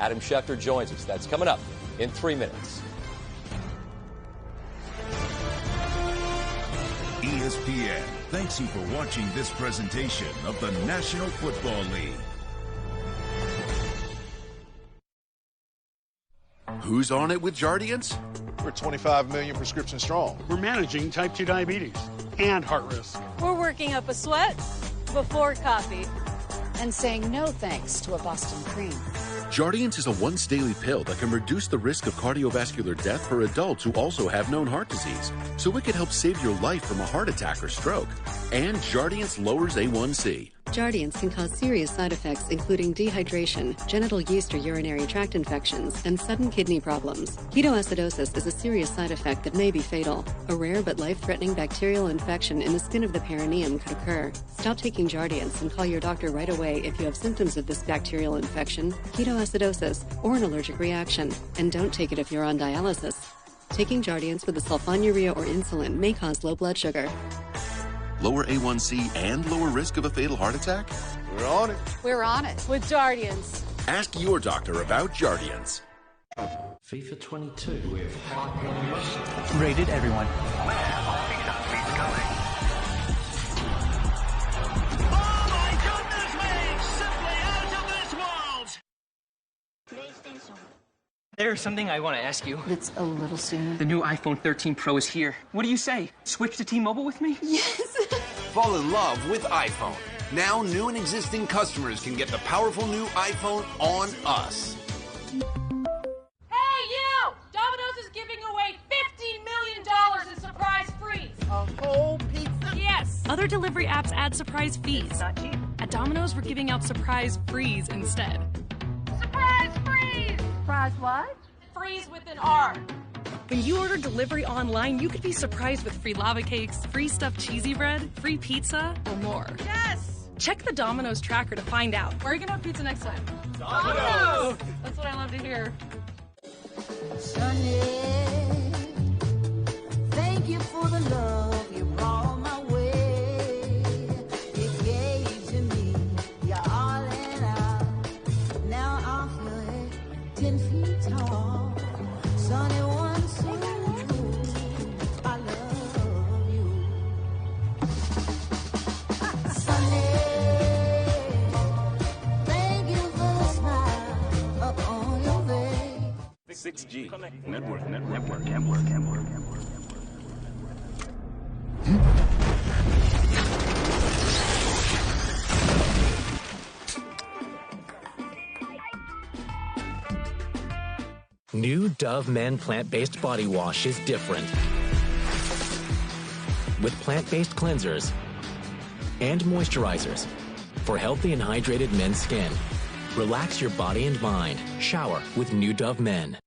Adam Schefter joins us. That's coming up in 3 minutes. ESPN thanks you for watching this presentation of the National Football League. Who's on it with Jardiance? We're 25 million prescriptions strong. We're managing type 2 diabetes and heart risk. We're working up a sweat before coffee. And saying no thanks to a Boston cream. Jardiance is a once-daily pill that can reduce the risk of cardiovascular death for adults who also have known heart disease, so it could help save your life from a heart attack or stroke. And Jardiance lowers A1C. Jardiance can cause serious side effects, including dehydration, genital yeast or urinary tract infections, and sudden kidney problems. Ketoacidosis is a serious side effect that may be fatal. A rare but life-threatening bacterial infection in the skin of the perineum could occur. Stop taking Jardiance and call your doctor right away if you have symptoms of this bacterial infection, ketoacidosis, or an allergic reaction. And don't take it if you're on dialysis. Taking Jardiance with the sulfonylurea or insulin may cause low blood sugar. Lower A1C and lower risk of a fatal heart attack? We're on it. We're on it. With Jardiance. Ask your doctor about Jardiance. FIFA 22 with rated everyone. Oh my goodness me! Simply out of this world! There's something I want to ask you. It's a little soon. The new iPhone 13 Pro is here. What do you say? Switch to T-Mobile with me? Yes. Fall in love with iPhone. Now new and existing customers can get the powerful new iPhone on us. Hey, you! Domino's is giving away $50 million in surprise frees. A whole pizza? Yes. Other delivery apps add surprise fees. It's not cheap. At Domino's, we're giving out surprise frees instead. Surprise freeze! Surprise what? Freeze with an R. When you order delivery online, you could be surprised with free lava cakes, free stuffed cheesy bread, free pizza, or more. Yes! Check the Domino's tracker to find out. Where are you going to have pizza next time? Domino's! That's what I love to hear. Sunday, thank you for the love you brought my way. You gave to me your all and all. Now I feel it 10 feet tall. Sunny one, so I love you. Sunday, thank you for the smile up on your face. 6G. Network. New Dove Men plant-based body wash is different. With plant-based cleansers and moisturizers for healthy and hydrated men's skin. Relax your body and mind. Shower with New Dove Men.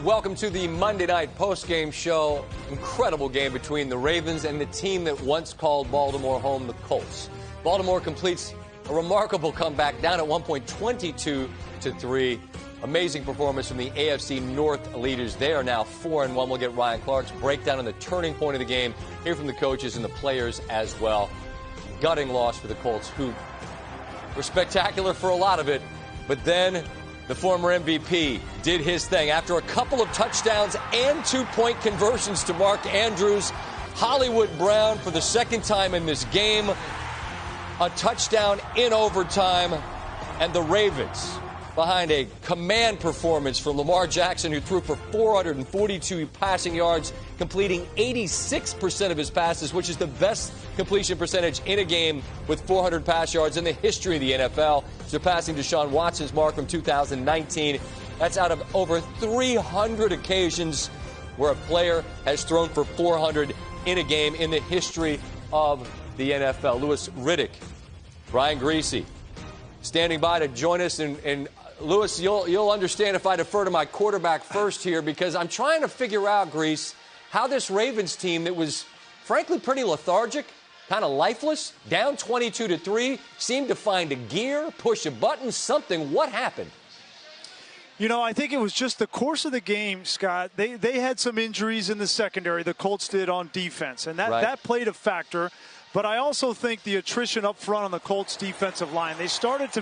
Welcome to the Monday night postgame show. Incredible game between the Ravens and the team that once called Baltimore home, the Colts. Baltimore completes a remarkable comeback, down at one point 22-3. Amazing performance from the AFC North leaders. They are now 4-1. We'll get Ryan Clark's breakdown on the turning point of the game. Hear from the coaches and the players as well. Gutting loss for the Colts, who were spectacular for a lot of it. But then the former MVP did his thing. After a couple of touchdowns and 2-point conversions to Mark Andrews, Hollywood Brown, for the second time in this game, a touchdown in overtime, and the Ravens, behind a command performance from Lamar Jackson, who threw for 442 passing yards, completing 86% of his passes, which is the best completion percentage in a game with 400 pass yards in the history of the NFL, surpassing Deshaun Watson's mark from 2019. That's out of over 300 occasions where a player has thrown for 400 in a game in the history of the NFL. Louis Riddick, Brian Griese, standing by to join us. And Louis, you'll understand if I defer to my quarterback first here, because I'm trying to figure out, Griese, how this Ravens team that was, frankly, pretty lethargic, kind of lifeless, down 22-3, seemed to find a gear, push a button, something. What happened? You know, I think it was just the course of the game, Scott. They had some injuries in the secondary, the Colts did on defense, and that played a factor. But I also think the attrition up front on the Colts defensive line, they started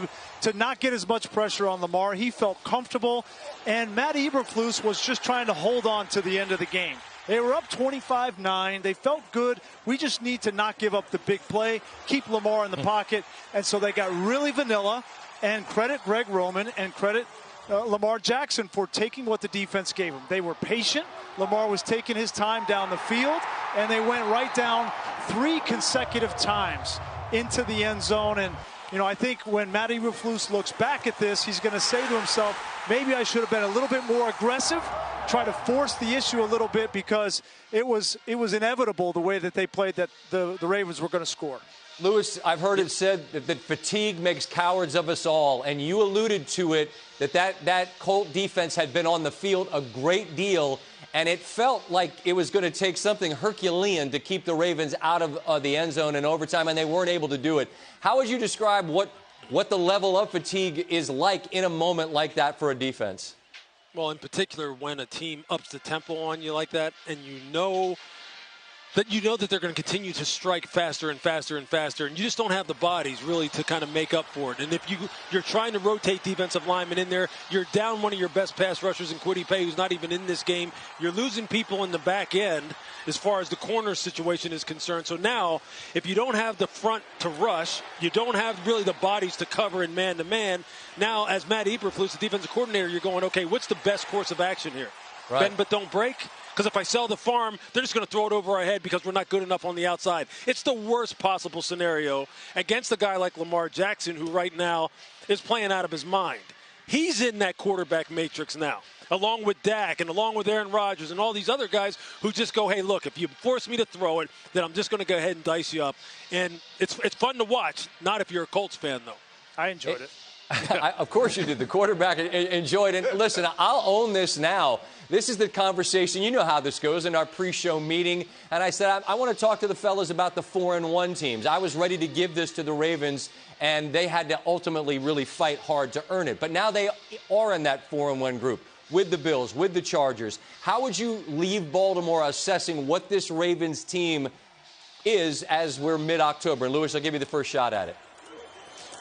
to not get as much pressure on Lamar. He felt comfortable, and Matt Eberflus was just trying to hold on to the end of the game. They were up 25-9. They felt good. We just need to not give up the big play, keep Lamar in the pocket. And so they got really vanilla, and credit Greg Roman and credit Lamar Jackson for taking what the defense gave him. They were patient. Lamar was taking his time down the field, and they went right down 3 consecutive times into the end zone. And, you know, I think when Matt Eberflus looks back at this, he's going to say to himself, maybe I should have been a little bit more aggressive, try to force the issue a little bit, because it was inevitable the way that they played that the Ravens were going to score. Lewis, I've heard it said that fatigue makes cowards of us all, and you alluded to it, that Colt defense had been on the field a great deal, and it felt like it was going to take something Herculean to keep the Ravens out of the end zone in overtime, and they weren't able to do it. How would you describe what the level of fatigue is like in a moment like that for a defense? Well, in particular, when a team ups the tempo on you like that, and you know that they're going to continue to strike faster and faster and faster, and you just don't have the bodies really to kind of make up for it. And if you're trying to rotate defensive linemen in there, you're down one of your best pass rushers in Kwity Paye, who's not even in this game. You're losing people in the back end as far as the corner situation is concerned. So now, if you don't have the front to rush, you don't have really the bodies to cover in man-to-man. Now, as Matt Eberflus, the defensive coordinator, you're going, okay, what's the best course of action here? Right. Bend but don't break? Because if I sell the farm, they're just going to throw it over our head because we're not good enough on the outside. It's the worst possible scenario against a guy like Lamar Jackson, who right now is playing out of his mind. He's in that quarterback matrix now, along with Dak and along with Aaron Rodgers and all these other guys who just go, hey, look, if you force me to throw it, then I'm just going to go ahead and dice you up. And it's fun to watch, not if you're a Colts fan, though. I enjoyed it. Of course you did. The quarterback enjoyed it. Listen, I'll own this now. This is the conversation. You know how this goes in our pre-show meeting. And I said, I want to talk to the fellas about the 4-1 teams. I was ready to give this to the Ravens, and they had to ultimately really fight hard to earn it. But now they are in that 4-1 group with the Bills, with the Chargers. How would you leave Baltimore assessing what this Ravens team is as we're mid-October? And, Lewis, I'll give you the first shot at it.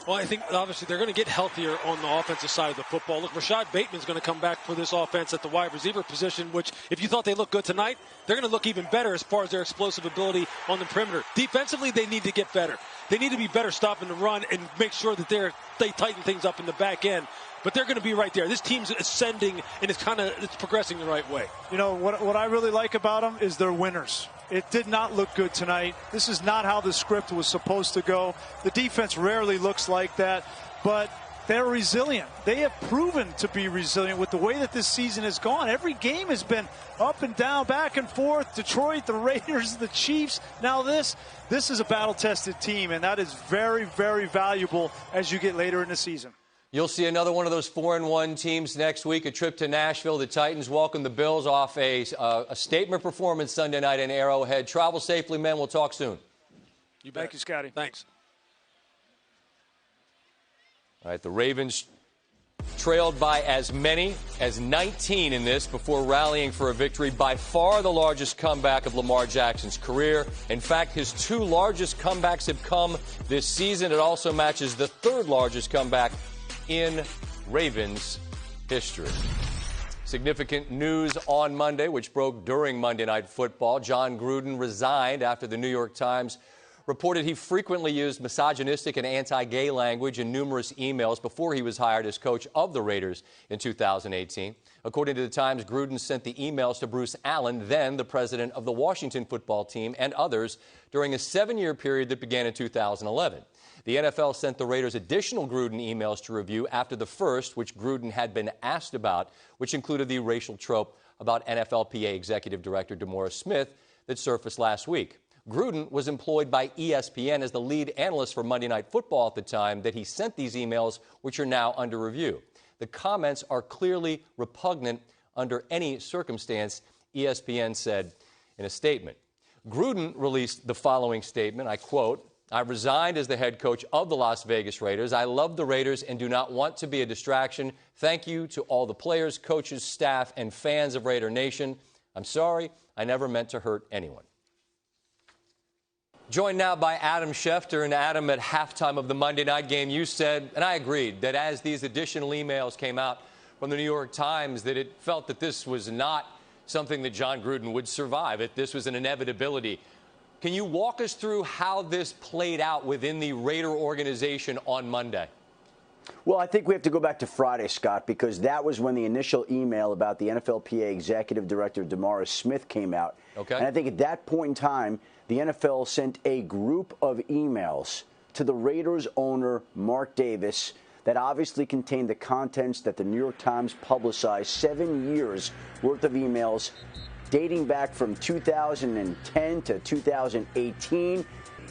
Well, I think obviously they're going to get healthier on the offensive side of the football. Look, Rashad Bateman's going to come back for this offense at the wide receiver position, which if you thought they looked good tonight, they're going to look even better as far as their explosive ability on the perimeter. Defensively, they need to get better. They need to be better stopping the run and make sure that they tighten things up in the back end. But they're going to be right there. This team's ascending, and it's progressing the right way. You know, what I really like about them is they're winners. It did not look good tonight. This is not how the script was supposed to go. The defense rarely looks like that, but they're resilient. They have proven to be resilient with the way that this season has gone. Every game has been up and down, back and forth. Detroit, the Raiders, the Chiefs. Now this is a battle-tested team, and that is very, very valuable as you get later in the season. You'll see another one of those 4-1 teams next week, a trip to Nashville. The Titans welcome the Bills off a statement performance Sunday night in Arrowhead. Travel safely, men. We'll talk soon. Thank you, Scotty. Thanks. All right, the Ravens trailed by as many as 19 in this before rallying for a victory. By far the largest comeback of Lamar Jackson's career. In fact, his 2 largest comebacks have come this season. It also matches the 3rd largest comeback in Ravens history. Significant news on Monday, which broke during Monday Night Football. John Gruden resigned after the New York Times reported he frequently used misogynistic and anti-gay language in numerous emails before he was hired as coach of the Raiders in 2018. According to the Times, Gruden sent the emails to Bruce Allen, then the president of the Washington football team, and others during a 7-year period that began in 2011. The NFL sent the Raiders additional Gruden emails to review after the first, which Gruden had been asked about, which included the racial trope about NFLPA Executive Director DeMaurice Smith that surfaced last week. Gruden was employed by ESPN as the lead analyst for Monday Night Football at the time that he sent these emails, which are now under review. The comments are clearly repugnant under any circumstance, ESPN said in a statement. Gruden released the following statement, I quote, "I resigned as the head coach of the Las Vegas Raiders. I love the Raiders and do not want to be a distraction. Thank you to all the players, coaches, staff, and fans of Raider Nation. I'm sorry, I never meant to hurt anyone." Joined now by Adam Schefter. And Adam, at halftime of the Monday night game, you said, and I agreed, that as these additional emails came out from the New York Times, that it felt that this was not something that John Gruden would survive, that this was an inevitability. Can you walk us through how this played out within the Raider organization on Monday? Well, I think we have to go back to Friday, Scott, because that was when the initial email about the NFLPA executive director, DeMaurice Smith, came out. Okay. And I think at that point in time, the NFL sent a group of emails to the Raiders owner, Mark Davis, that obviously contained the contents that the New York Times publicized, 7 years worth of emails dating back from 2010 to 2018.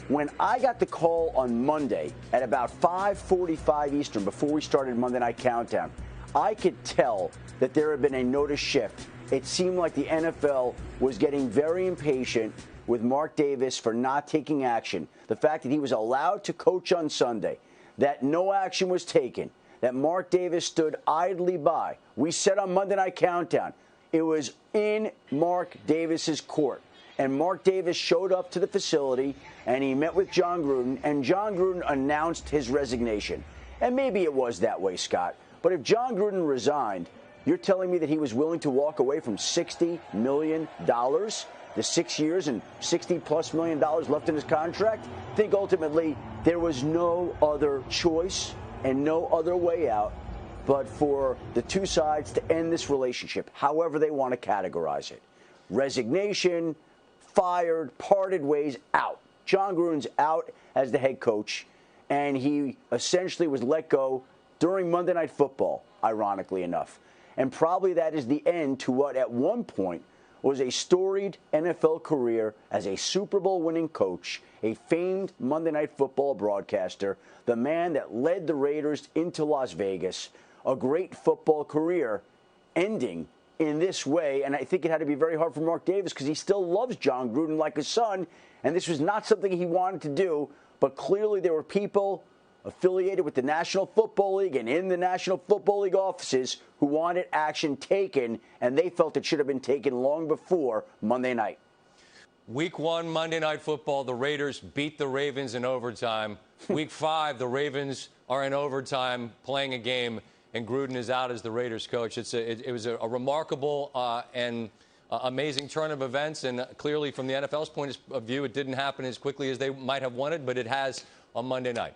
When I got the call on Monday at about 5:45 Eastern, before we started Monday Night Countdown, I could tell that there had been a notice shift. It seemed like the NFL was getting very impatient with Mark Davis for not taking action. The fact that he was allowed to coach on Sunday, that no action was taken, that Mark Davis stood idly by. We said on Monday Night Countdown, it was in Mark Davis's court. And Mark Davis showed up to the facility, and he met with John Gruden, and John Gruden announced his resignation. And maybe it was that way, Scott. But if John Gruden resigned, you're telling me that he was willing to walk away from $60 million, the 6 years and $60+ million left in his contract? I think ultimately there was no other choice and no other way out but for the two sides to end this relationship, however they want to categorize it. Resignation, fired, parted ways, out. John Gruden's out as the head coach, and he essentially was let go during Monday Night Football, ironically enough. And probably that is the end to what at one point was a storied NFL career as a Super Bowl winning coach, a famed Monday Night Football broadcaster, the man that led the Raiders into Las Vegas, a great football career ending in this way. And I think it had to be very hard for Mark Davis because he still loves John Gruden like his son, and this was not something he wanted to do. But clearly there were people affiliated with the National Football League and in the National Football League offices who wanted action taken, and they felt it should have been taken long before Monday night. Week 1, Monday Night Football, the Raiders beat the Ravens in overtime. Week 5, the Ravens are in overtime playing a game, and Gruden is out as the Raiders coach. It was a remarkable and amazing turn of events, and clearly from the NFL's point of view, it didn't happen as quickly as they might have wanted, but it has on Monday night.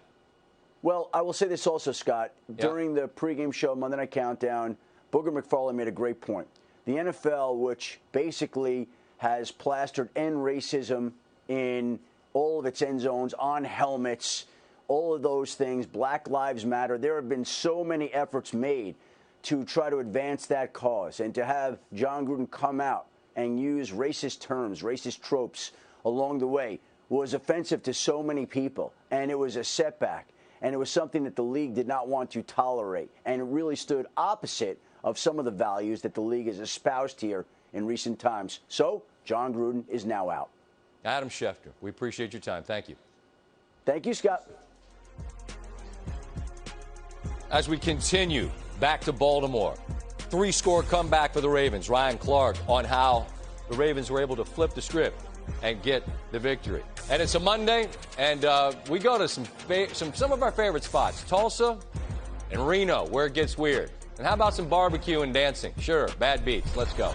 Well, I will say this also, Scott. During the pregame show, Monday Night Countdown, Booger McFarland made a great point. The NFL, which basically has plastered end racism in all of its end zones, on helmets, all of those things, Black Lives Matter, there have been so many efforts made to try to advance that cause. And to have John Gruden come out and use racist terms, racist tropes along the way was offensive to so many people. And it was a setback. And it was something that the league did not want to tolerate. And it really stood opposite of some of the values that the league has espoused here in recent times. So, John Gruden is now out. Adam Schefter, we appreciate your time. Thank you. Thank you, Scott. As we continue back to Baltimore, 3-score comeback for the Ravens. Ryan Clark on how the Ravens were able to flip the script and get the victory. And it's a Monday, and we go to some of our favorite spots, Tulsa and Reno, where it gets weird. And how about some barbecue and dancing? Sure, bad beats. Let's go.